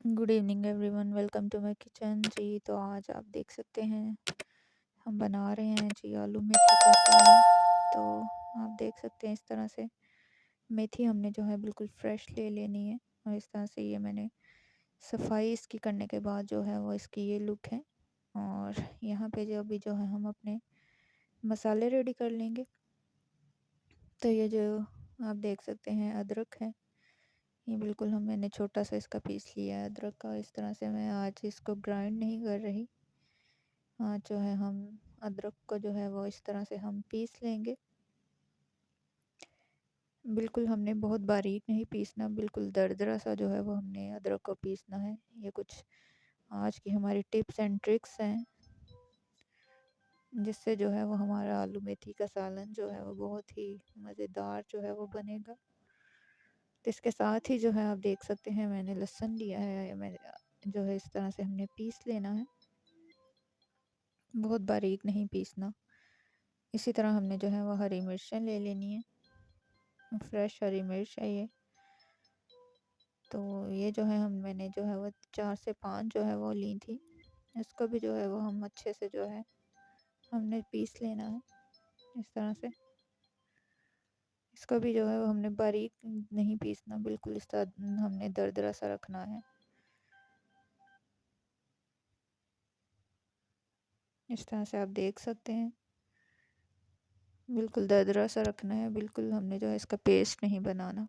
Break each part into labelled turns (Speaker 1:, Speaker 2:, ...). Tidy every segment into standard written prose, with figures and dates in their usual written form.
Speaker 1: Good evening everyone, welcome to my kitchen जी। तो आज आप देख सकते हैं हम बना रहे हैं जी आलू मेथी का सालन। तो आप देख सकते हैं इस तरह से मेथी हमने जो है बिल्कुल फ्रेश ले लेनी है। और इस तरह से ये मैंने सफाई इसकी करने के बाद जो है वो इसकी ये लुक है। और यहाँ पे जो अभी जो है हम अपने मसाले रेडी कर लेंगे। तो ये जो आप देख सकते हैं अदरक है, ये बिल्कुल मैंने छोटा सा इसका पीस लिया है अदरक का। इस तरह से मैं आज इसको ग्राइंड नहीं कर रही। आज जो है हम अदरक को जो है वो इस तरह से हम पीस लेंगे। बिल्कुल हमने बहुत बारीक नहीं पीसना, बिल्कुल दरदरा सा जो है वो हमने अदरक को पीसना है। ये कुछ आज की हमारी टिप्स एंड ट्रिक्स हैं, जिससे जो है वो हमारा आलू मेथी का सालन जो है वो बहुत ही मज़ेदार जो है वो बनेगा। तो इसके साथ ही जो है आप देख सकते हैं मैंने लहसुन लिया है, मैंने जो है इस तरह से हमने पीस लेना है, बहुत बारीक नहीं पीसना। इसी तरह हमने जो है वो हरी मिर्चें ले लेनी है, फ्रेश हरी मिर्च है ये। तो ये जो है मैंने जो है वो 4 से 5 जो है वो ली थी। इसको भी जो है वो हम अच्छे से जो है हमने पीस लेना है इस तरह से। इसको भी जो है वो हमने बारीक नहीं पीसना, बिल्कुल इस तरह हमने दरदरा सा रखना है। इस तरह से आप देख सकते हैं बिल्कुल दरदरा सा रखना है, बिल्कुल हमने जो है इसका पेस्ट नहीं बनाना।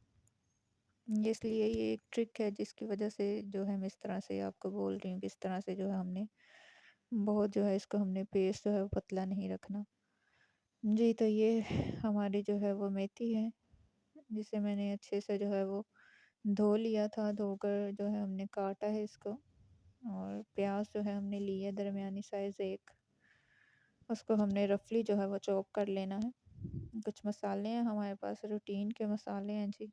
Speaker 1: इसलिए ये एक ट्रिक है जिसकी वजह से जो है मैं इस तरह से आपको बोल रही हूँ कि इस तरह से जो है हमने बहुत जो है इसको हमने पेस्ट जो है वो पतला नहीं रखना जी। तो ये हमारी जो है वो मेथी है, जिसे मैंने अच्छे से जो है वो धो लिया था। धोकर जो है हमने काटा है इसको। और प्याज जो है हमने ली है दरमियानी साइज़ एक, उसको हमने रफली जो है वो चॉप कर लेना है। कुछ मसाले हैं हमारे पास, रूटीन के मसाले हैं जी।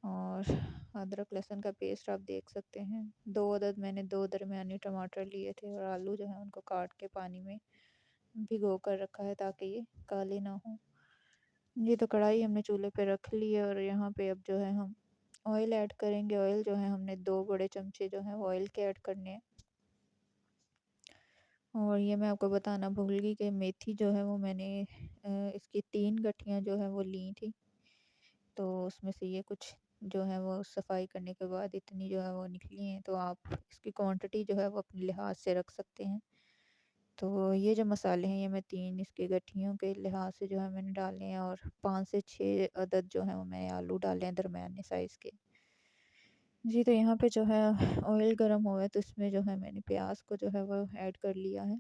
Speaker 1: और अदरक लहसुन का पेस्ट आप देख सकते हैं। 2 अदद मैंने 2 दरमियानी टमाटर लिए थे, और आलू जो है उनको काट के पानी में भिगो कर रखा है ताकि ये काले ना हो। ये तो कढ़ाई हमने चूल्हे पे रख ली है, और यहाँ पे अब जो है हम ऑयल ऐड करेंगे। ऑयल जो है हमने 2 बड़े चमचे जो है ऑयल के ऐड करने हैं। और ये मैं आपको बताना भूल गई कि मेथी जो है वो मैंने इसकी 3 गठियाँ जो है वो ली थी। तो उसमें से ये कुछ जो है वो सफाई करने के बाद इतनी जो है वो निकली हैं। तो आप इसकी क्वांटिटी जो है वो अपने लिहाज से रख सकते हैं। तो ये जो मसाले हैं ये मैं 3 इसके गठियों के लिहाज से जो है मैंने डाले हैं, और 5 से 6 अदद जो है वो मैंने आलू डाले हैं दरमियाने साइज़ के जी। तो यहाँ पे जो है ऑयल गर्म हुआ है, तो इसमें जो है मैंने प्याज को जो है वो ऐड कर लिया है।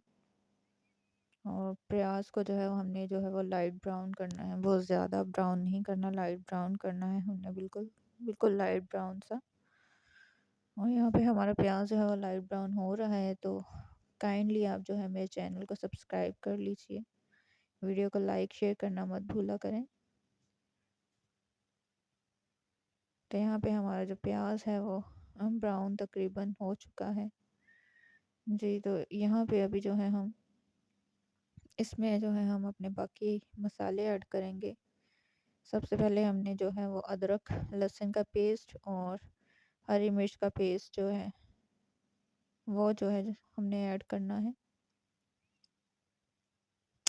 Speaker 1: और प्याज को जो है वो हमने जो है वो लाइट ब्राउन करना है, बहुत ज़्यादा ब्राउन नहीं करना, लाइट ब्राउन करना है हमने, बिल्कुल बिल्कुल लाइट ब्राउन सा। और यहाँ पे हमारा प्याज जो है वो लाइट ब्राउन हो रहा है। तो काइंडली आप जो है मेरे चैनल को सब्सक्राइब कर लीजिए, वीडियो को लाइक शेयर करना मत भूला करें। तो यहाँ पे हमारा जो प्याज है वो ब्राउन तकरीबन हो चुका है जी। तो यहाँ पे अभी जो है हम इसमें जो है हम अपने बाकी मसाले ऐड करेंगे। सबसे पहले हमने जो है वो अदरक लहसुन का पेस्ट और हरी मिर्च का पेस्ट जो है वो जो है हमने ऐड करना है।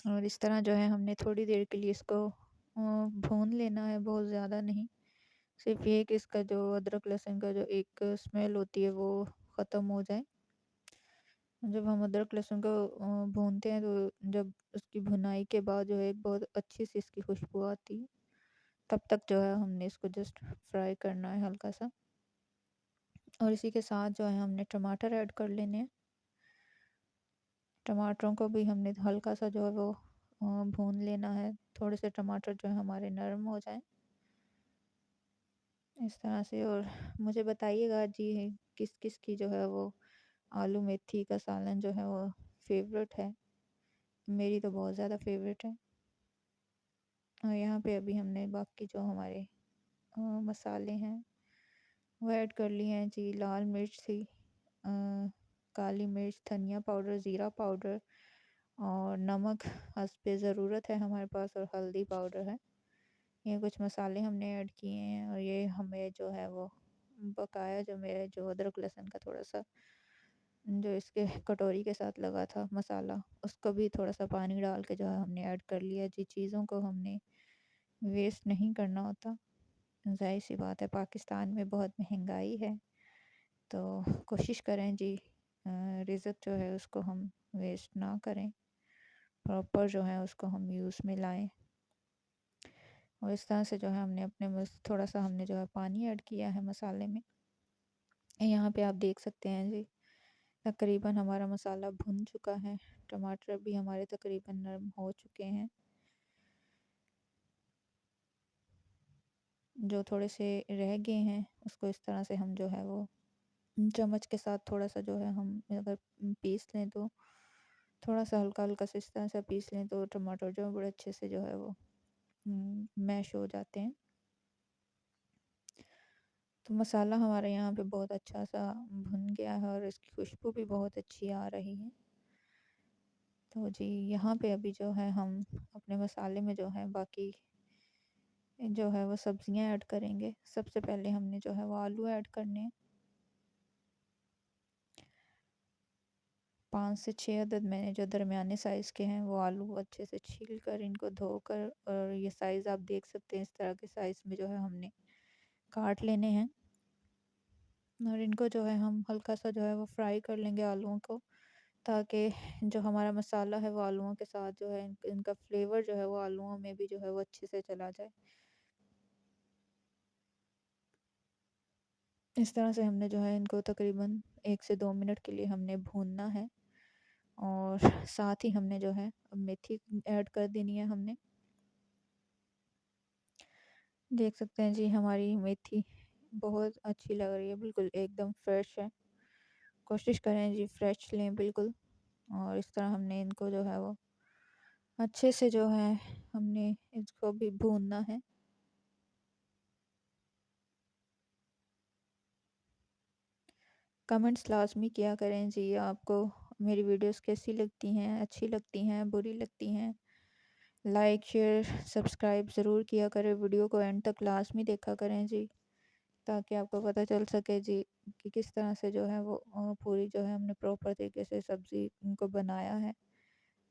Speaker 1: और इस तरह जो है हमने थोड़ी देर के लिए इसको भून लेना है, बहुत ज़्यादा नहीं। सिर्फ ये कि इसका जो अदरक लहसुन का जो एक स्मेल होती है वो ख़त्म हो जाए। जब हम अदरक लहसुन को भूनते हैं, तो जब उसकी भुनाई के बाद जो है एक बहुत अच्छी सी इसकी खुशबू आती है, तब तक जो है हमने इसको जस्ट फ्राई करना है हल्का सा। और इसी के साथ जो है हमने टमाटर ऐड कर लेने हैं। टमाटरों को भी हमने हल्का सा जो है वो भून लेना है, थोड़े से टमाटर जो है हमारे नरम हो जाएं इस तरह से। और मुझे बताइएगा जी किस किस की जो है वो आलू मेथी का सालन जो है वो फेवरेट है। मेरी तो बहुत ज़्यादा फेवरेट है। और यहाँ पे अभी हमने बाकी जो हमारे मसाले हैं वो ऐड कर लिए हैं जी। लाल मिर्च थी, काली मिर्च, धनिया पाउडर, ज़ीरा पाउडर, और नमक हस्बे ज़रूरत है हमारे पास, और हल्दी पाउडर है। ये कुछ मसाले हमने ऐड किए हैं, और ये हमें जो है वो बकाया जो मेरे जो अदरक लहसुन का थोड़ा-सा जो इसके कटोरी के साथ लगा था मसाला, उसको भी थोड़ा-सा पानी डाल के जो है हमने ऐड कर लिया जी। चीज़ों को हमने वेस्ट नहीं करना होता। ज़ाहिर-सी बात है पाकिस्तान में बहुत महँगाई है, तो कोशिश करें जी रिज़्क जो है उसको हम वेस्ट ना करें, प्रॉपर जो है उसको हम यूज़ में लाएँ। और इस तरह से जो है हमने अपने बस थोड़ा-सा हमने जो है पानी ऐड किया है मसाले में। यहाँ पे आप देख सकते हैं जी, तकरीबन हमारा मसाला भुन चुका है, टमाटर भी हमारे तकरीबन नरम हो चुके हैं। जो थोड़े से रह गए हैं उसको इस तरह से हम जो है वो चम्मच के साथ थोड़ा-सा जो है हम अगर पीस लें तो थोड़ा-सा हल्का-हल्का से इस तरह से पीस लें तो टमाटर जो है बड़े अच्छे से जो है वो मैश हो जाते हैं। तो मसाला हमारे यहाँ पे बहुत अच्छा-सा भुन गया है और इसकी खुशबू भी बहुत अच्छी आ रही है। तो जी यहाँ पे अभी जो है हम अपने मसाले में जो है बाकी जो है वो सब्जियां ऐड करेंगे। सबसे पहले हमने जो है वो आलू ऐड करने हैं। 5 से 6 अदद मैंने जो दरमियाने साइज़ के हैं वो आलू अच्छे से छील कर इनको धोकर, और ये साइज़ आप देख सकते हैं इस तरह के साइज़ में जो है हमने काट लेने हैं। और इनको जो है हम हल्का सा जो है वो फ्राई कर लेंगे आलूओं को, ताकि जो हमारा मसाला है वो आलूओं के साथ जो है इनका फ्लेवर जो है वो आलूओं में भी जो है वो अच्छे से चला जाए। इस तरह से हमने जो है इनको तकरीबन 1 से 2 मिनट के लिए हमने भूनना है। और साथ ही हमने जो है मेथी ऐड कर देनी है हमने। देख सकते हैं जी हमारी मेथी बहुत अच्छी लग रही है, बिल्कुल एकदम फ्रेश है। कोशिश करें जी फ्रेश लें बिल्कुल। और इस तरह हमने इनको जो है वो अच्छे से जो है हमने इसको भी भूनना है। कमेंट्स लाज़मी किया करें जी, आपको मेरी वीडियोस कैसी लगती हैं, अच्छी लगती हैं, बुरी लगती हैं। लाइक, शेयर, सब्सक्राइब ज़रूर किया करें। वीडियो को एंड तक लाज़मी देखा करें जी, ताकि आपको पता चल सके जी कि किस तरह से जो है वो पूरी जो है हमने प्रॉपर तरीके से सब्ज़ी को बनाया है।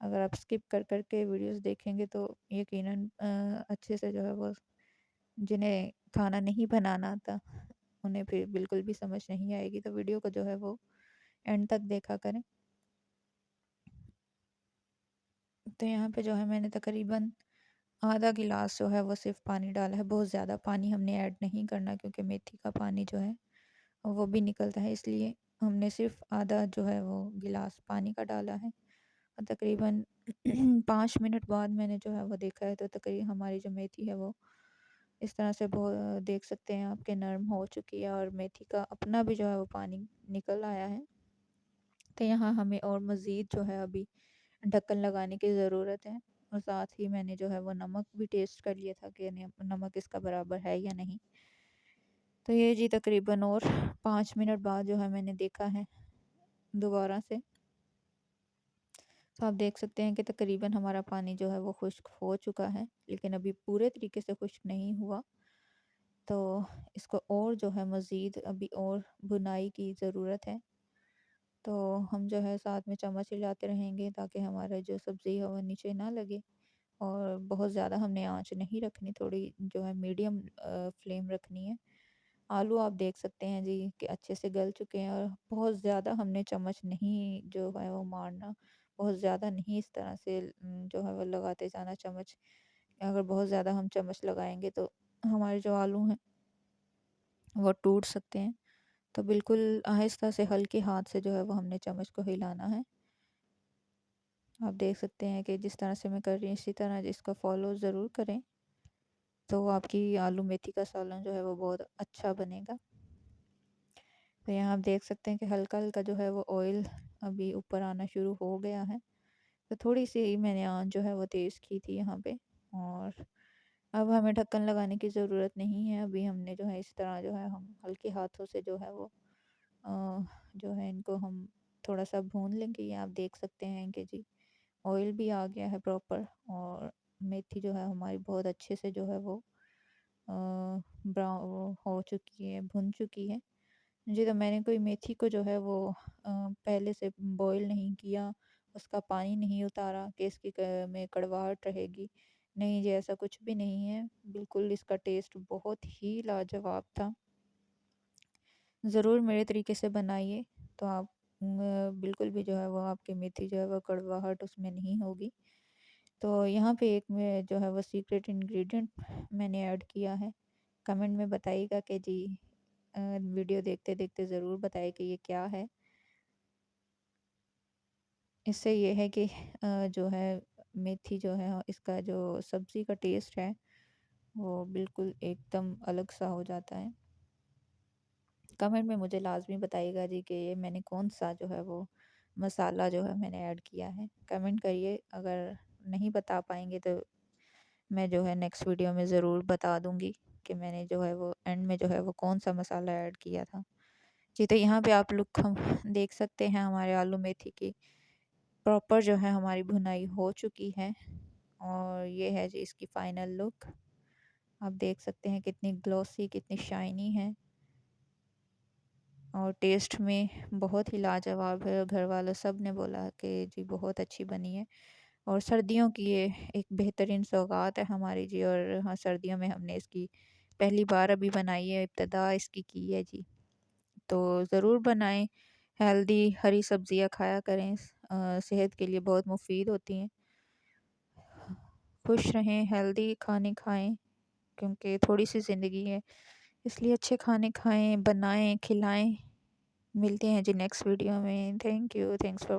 Speaker 1: अगर आप स्किप कर कर के वीडियोस देखेंगे तो यकीनन अच्छे से जो है वो जिन्हें खाना नहीं बनाना आता उन्हें फिर बिल्कुल भी समझ नहीं आएगी। तो वीडियो को जो है वो एंड तक देखा करें। तो यहाँ पे जो है मैंने तकरीबन आधा गिलास जो है वो सिर्फ पानी डाला है। बहुत ज़्यादा पानी हमने ऐड नहीं करना, क्योंकि मेथी का पानी जो है वो भी निकलता है, इसलिए हमने सिर्फ आधा जो है वो गिलास पानी का डाला है। और तकरीबन 5 मिनट बाद मैंने जो है वो देखा है तो तकरीबन हमारी जो मेथी है वो इस तरह से बहुत देख सकते हैं आपके नरम हो चुकी है, और मेथी का अपना भी जो है वो पानी निकल आया है। तो यहाँ हमें और मज़ीद जो है अभी ढक्कन लगाने की ज़रूरत है। और साथ ही मैंने जो है वो नमक भी टेस्ट कर लिया था कि नमक इसका बराबर है या नहीं। तो ये जी तकरीबन और 5 मिनट बाद जो है मैंने देखा है दोबारा से। तो आप देख सकते हैं कि तकरीबन हमारा पानी जो है वो खुश्क हो चुका है, लेकिन अभी पूरे तरीके से खुश्क नहीं हुआ। तो इसको और जो है मज़ीद अभी और भुनाई की ज़रूरत है। तो हम जो है साथ में चम्मच हिलाते रहेंगे ताकि हमारा जो सब्ज़ी है वो नीचे ना लगे। और बहुत ज़्यादा हमने आँच नहीं रखनी, थोड़ी जो है मीडियम फ्लेम रखनी है। आलू आप देख सकते हैं जी कि अच्छे से गल चुके हैं, और बहुत ज़्यादा हमने चम्मच नहीं जो है वो मारना, बहुत ज़्यादा नहीं इस तरह से जो है वो लगाते जाना चम्मच। अगर बहुत ज़्यादा हम चम्मच लगाएंगे तो हमारे जो आलू हैं वो टूट सकते हैं। तो बिल्कुल आहिस्ता से हल्के हाथ से जो है वो हमने चम्मच को हिलाना है। आप देख सकते हैं कि जिस तरह से मैं कर रही हूँ इसी तरह इसको फॉलो ज़रूर करें, तो आपकी आलू मेथी का सालन जो है वो बहुत अच्छा बनेगा। तो यहाँ आप देख सकते हैं कि हल्का-हल्का जो है वो ऑयल अभी ऊपर आना शुरू हो गया है। तो थोड़ी-सी ही मैंने आँच जो है वो तेज़ की थी यहाँ पे। और अब हमें ढक्कन लगाने की ज़रूरत नहीं है। अभी हमने जो है इस तरह जो है हम हल्के हाथों से जो है वो जो है इनको हम थोड़ा-सा भून लेंगे। ये आप देख सकते हैं कि जी ऑयल भी आ गया है प्रॉपर, और मेथी जो है हमारी बहुत अच्छे से जो है वो ब्राउन हो चुकी है, भुन चुकी है। जी, तो मैंने कोई मेथी को जो है वो पहले से बॉयल नहीं किया, उसका पानी नहीं उतारा कि इसकी में कड़वाहट रहेगी। नहीं जी, ऐसा कुछ भी नहीं है। बिल्कुल इसका टेस्ट बहुत ही लाजवाब था। ज़रूर मेरे तरीके से बनाइए, तो आप बिल्कुल भी जो है वो आपकी मेथी जो है वो कड़वाहट उसमें नहीं होगी। तो यहाँ पे एक मैं जो है वो सीक्रेट इंग्रेडिएंट मैंने ऐड किया है। कमेंट में बताइएगा कि जी वीडियो देखते-देखते ज़रूर बताइए कि ये क्या है? इससे ये है कि जो है मेथी जो है इसका जो सब्ज़ी का टेस्ट है वो बिल्कुल एकदम अलग सा हो जाता है। कमेंट में मुझे लाज़मी बताइएगा जी कि ये मैंने कौन-सा जो है वो मसाला जो है मैंने ऐड किया है। कमेंट करिए, अगर नहीं बता पाएँगे तो मैं जो है नेक्स्ट वीडियो में ज़रूर बता दूँगी कि मैंने जो है वो एंड में जो है वो कौन-सा मसाला ऐड किया था। जी, तो यहाँ पे आप लोग हम देख सकते हैं हमारे आलू मेथी की प्रॉपर जो है हमारी भुनाई हो चुकी है और ये है जी इसकी फाइनल लुक। आप देख सकते हैं कितनी ग्लॉसी, कितनी शाइनी है और टेस्ट में बहुत ही लाजवाब है। घर वालों सब ने बोला कि जी बहुत अच्छी बनी है और सर्दियों की ये एक बेहतरीन सौगात है हमारी जी। और हाँ, सर्दियों में हमने इसकी पहली बार अभी बनाई है, इब्तिदा इसकी की है जी। तो ज़रूर बनाएं, हेल्दी हरी सब्जियां खाया करें, सेहत के लिए बहुत मुफीद होती हैं। खुश रहें, हेल्दी खाने खाएं, क्योंकि थोड़ी सी ज़िंदगी है, इसलिए अच्छे खाने खाएं, बनाएं, खिलाएं। मिलते हैं जी नेक्स्ट वीडियो में। Thank you, thanks for